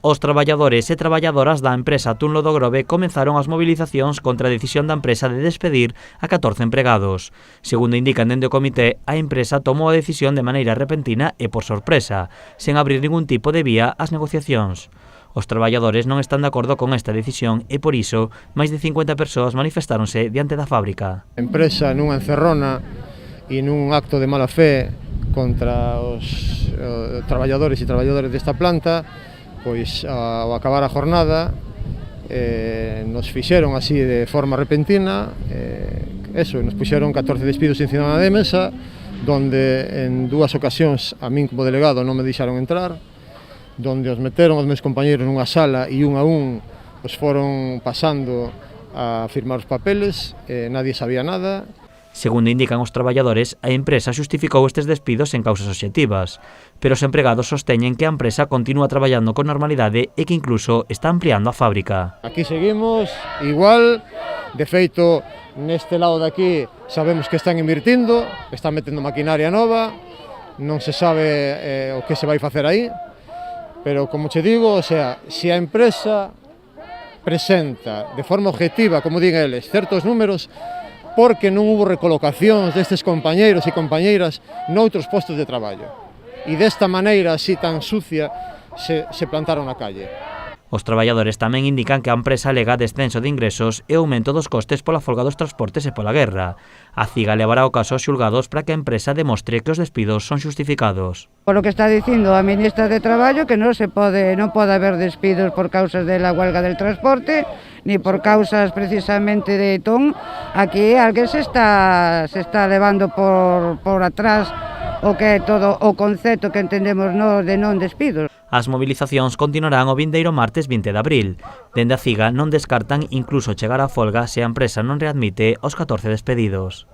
Os traballadores e traballadoras da empresa Tunlo do Grove comenzaron as mobilizacións contra a decisión da empresa de despedir a 14 empregados. Segundo indican dende o comité, a empresa tomou a decisión de maneira repentina e por sorpresa, sen abrir ningún tipo de vía ás negociacións. Os traballadores non están de acordo con esta decisión e, por iso, máis de 50 persoas manifestáronse diante da fábrica. A empresa nunha encerrona e nun acto de mala fe contra os traballadores e traballadoras desta planta, pois ao acabar a jornada nos fixeron así de forma repentina, nos puxeron 14 despidos encima da mesa, donde en dúas ocasións a min como delegado non me deixaron entrar, donde os meteron os meus compañeros nunha sala e un a un os foron pasando a firmar os papeles, nadie sabía nada. Segundo indican os traballadores, a empresa xustificou estes despidos en causas obxectivas, pero os empregados sosteñen que a empresa continúa traballando con normalidade e que incluso está ampliando a fábrica. Aquí seguimos igual, de feito, neste lado de aquí sabemos que están invirtindo, están metendo maquinaria nova, non se sabe o que se vai facer aí, pero como che digo, se a empresa presenta de forma objetiva, como din eles, certos números, porque non hubo recolocacións destes compañeiros e compañeiras noutros postos de traballo. E desta maneira, así tan sucia, se plantaron na calle. Os traballadores tamén indican que a empresa alega descenso de ingresos e aumento dos costes pola folga dos transportes e pola guerra. A CIGA levará o caso aos xulgados para que a empresa demostre que os despidos son xustificados. Por lo que está dicindo a ministra de Traballo, que non pode haber despidos por causas de la huelga del transporte, ni por causas precisamente de ton. Aquí alguén se está levando por atrás o que é todo o concepto que entendemos de non despidos. As mobilizacións continuarán o vindeiro martes 20 de abril. Dende a CIGA non descartan incluso chegar á folga se a empresa non readmite os 14 despedidos.